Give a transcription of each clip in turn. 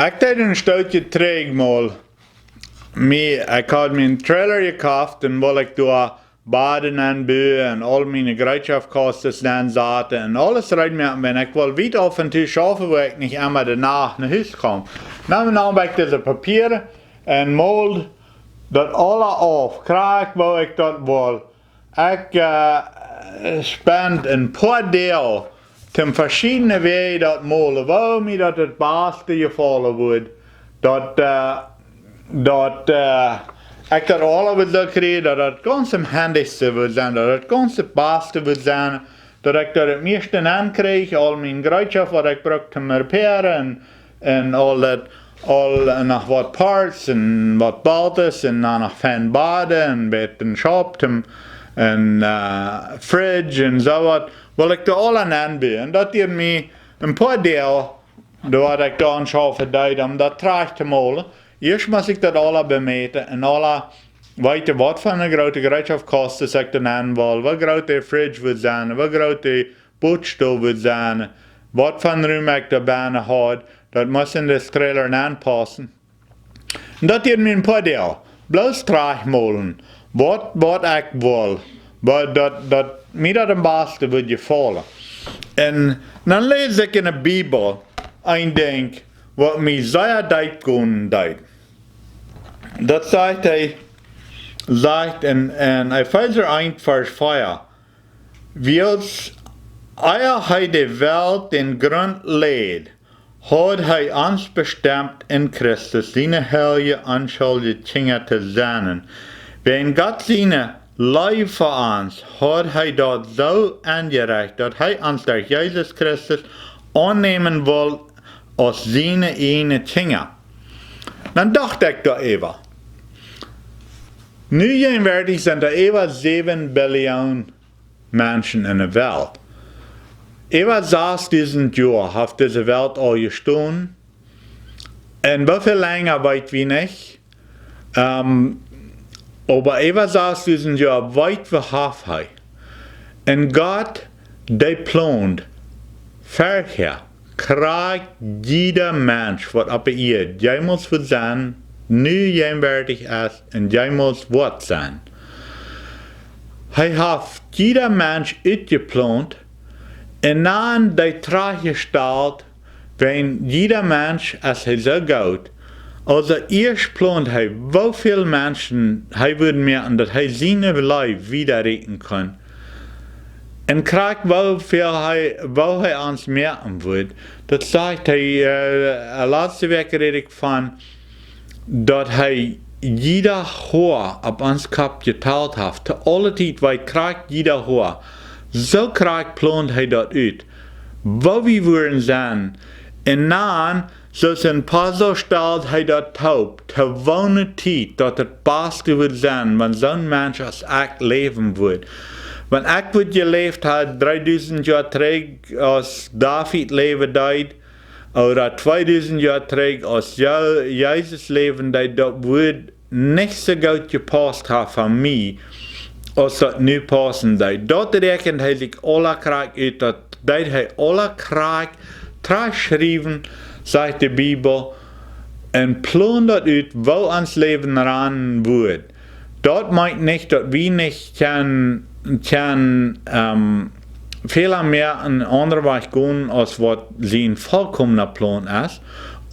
Ik deed een stukje terug mal. Ik had mijn trailer gekauft en wil ik door baden en buien en al mijn gereedschapskasten dan zaten en alles reinmaken. En ik wil weer af en toe schaffen, waar ik niet immer daarna naar huis kom. Nou heb ik deze papieren en mal dat alle af. Krijg waar ik dat wil. Ik spend een paar deel ten verschillende wegen dat molen. Waar mij dat het beste gevallen wordt. Dat ik dat alle wil krijgen, dat het ganz het handigste wil zijn, dat het ganz het beste wil zijn, dat ik dat het meeste aankrijg, al mijn gereedschap wat ik gebruik te reparen en al dat, al nog wat parts en wat baltes en dan nog fijn baden en bij een shop en fridge en zo wat, wil ik er alle aanbieden. En dat geeft me een paar deel, dat ik dan schaffen deed om dat traag te molen. Eerst moet ik dat alle bemeten en alle weten wat voor een grote gereedschapskasten ik dan aan wil, wat groot de fridge wil zijn, wat groot de bootstoel wil zijn, wat voor ruim ik er bijna had, dat moet in de trailer aanpassen. En dat geeft me een paar deel. Bloos traag molen, wat ik wil, dat mij dat een beste wil gevallen. En dan lees ik in de Bijbel en denk, wat mij zeer deed kunnen deed. Dat zegt en Epheser 1 vers 4. Wils Eha de Welt den Grunt Jelaecht, had hij ons bestemd in Christus, zijn heilige onschuldige Kinder te zijn. Wenn God zijn lief voor ons, had hij dat zo aangereicht, dat hij ons door Jezus Christus aannemen wil als zijn ene Kinder. Dan dacht ik daar even. Nu gegenwärtig zijn er over 7 biljoen mensen in de wereld. Over 6000 jaar heeft deze wereld al gestaan. En hoeveel langer weet we niet. Aber over 6000 jaar weet we half hij. En God, die plant, verher, krijgt jeder mens wat op de aarde. Jij moet wat zijn, nu gegenwärtig is, en jij moet wat zijn. Hij heeft jeder mens uitgeplant, en dan die teruggesteld, wenn jeder mens, als hij zo gaat, als eerst plant hij, hoeveel mensen hij wil merken, dat hij zijn leven wiederrekenen kan. En krijgt hoeveel hij ons merken wordt. Dat zegt hij, laatste week red ik van, dat hij jeder Haar op ons kop geteilt heeft. Te alle tijd, wij krijgt jeder Haar. Zo krijgt plant hij dat uit. Waar we worden zijn. En dan, zoals een puzzle stelt hij dat taub. Te wonen tijd, dat het beste wil zijn, want zo'n mens als ik leven wordt. Want ik wat geleefd had 3000 jaar terug, als David leven deed, oder 2000 jaar terug, als Jezus leven deed, dat wordt niet zo goed gepast van mij, als dat nu passen deed. Dat rekent hij zich alle kracht uit, dat deed hij alle kracht terugschrijven, zegt de Bijbel, en plan dat uit, waar ons leven eraan wordt. Dat maakt niet dat we niet kan veel meer een andere weg gaan als wat zijn volkomen plan is.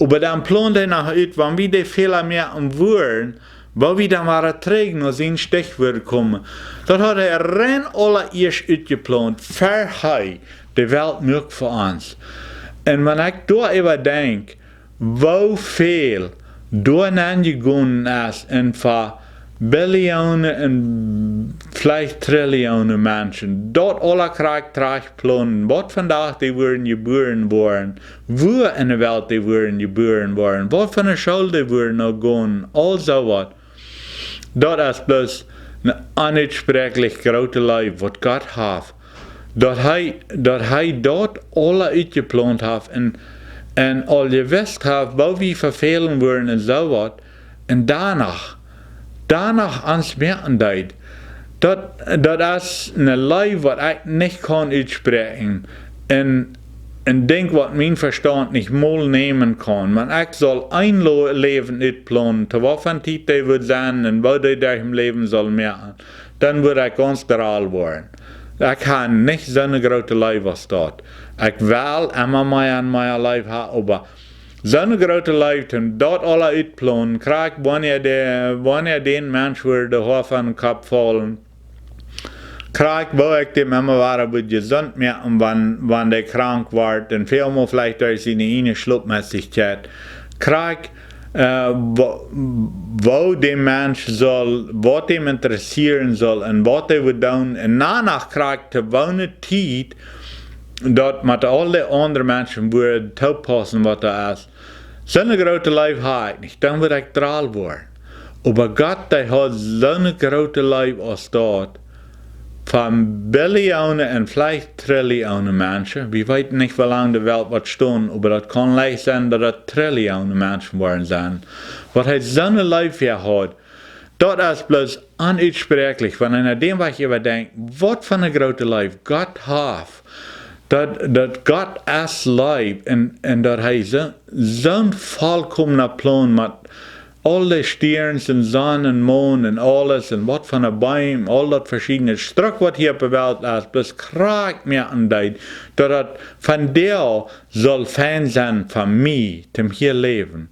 Maar dan plant hij nog uit, wanneer we veel meer worden, waar we dan maar terug naar zijn stichwoord komen. Dat had hij rein allereerst uitgeplant, voor hij de wereld mogelijk voor ons. En wanneer ik daar even denk, hoeveel door aangegaan is en voor biljoenen en vielleicht trillionen mensen, dat alle kracht terugplannen, wat vandaag die worden geboren worden, waar in de wereld die worden geboren worden, wat van de schuld die worden nog gaan, al zo wat. Dat is plus een onuitsprekelijk grote leven wat God heeft. Dat hij dat alle uitgeplant heeft en al gewist heeft, waar we vervelen worden en zo wat, en daarna ons merken deed. Dat is een leven wat ik niet kan uitspreken. En een ding wat mijn verstand niet mal nemen kan. Maar ik zal een leven uitplannen, te wat van tijd hij wordt zijn en wat hij daar im leven zal maken. Dan word ik ganz draal worden. Ik ga niet zo'n grote leven als dat. Ik wil immer mij aan mijn leven hebben, maar zo'n grote leven, dat alle uitplannen, krijg wanneer die mens wordt de hoofd van de kop vallen. Krijg wou ik dem immer waren wird gesund merken, wann der krank wird, und vielmal vielleicht durch seine eine Schluckmäßigkeit. Krijg wo dem Mensch soll, was ihm interessieren soll und was er wird tun, und danach krijg de gewone tijd dat met alle andere mensen wordt toepassen wat er is. Zo'n grote lijf heb ik niet, dan word ik draal worden. Aber Gott, der hat zo'n grote lijf als dat. Van Billionen en vielleicht Trillionen Menschen. Wir weten nicht, wie lange die Welt wird stehen, aber das kann leicht sein, dass das Trillionen Menschen worden sein. Was er so ein Leben hier hat, das ist bloß unuitsprechlich. Wenn einer dem, was ich überdenke, was für eine große Leben Gott hat, dass Gott ist Leben und dass er so ein vollkommener Plan mit alle Sternen und Sonne und Mond und alles und was von der Bäume, all das verschiedene Stück, was hier auf der Welt ist, bloß kragt mir an dich, dass das von dir soll Fan sein von mir, dem hier leben.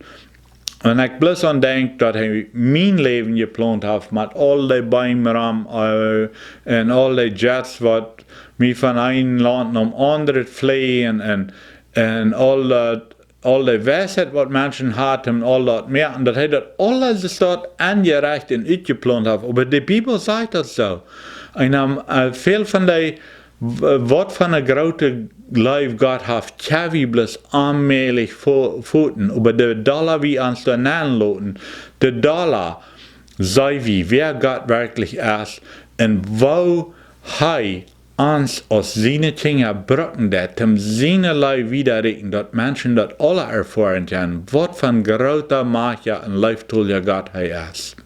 Und ich bloß an denke, dass er mein Leben geplant hat, mit all den Bäumen und all den Jets, was mich von einem Land zum anderen fliehen und all die Weisheit, was Menschen hatten, all das mehr, und das hat das alles dort angereicht und uitgeplant hat. Aber die Bibel sagt das so. Und viel von den, was von der großen Life Gott hat, kann wir bloß allmählich voten. Aber der Dollar, wie uns da nennen, der Dollar, sei wie, wer Gott wirklich ist, und wo uns aus seine Dinge brücken, dat seine Leib widerregen, dat Menschen dat alle erfahren können, was von großer Macht ja ein Leibtool ja Gott ist.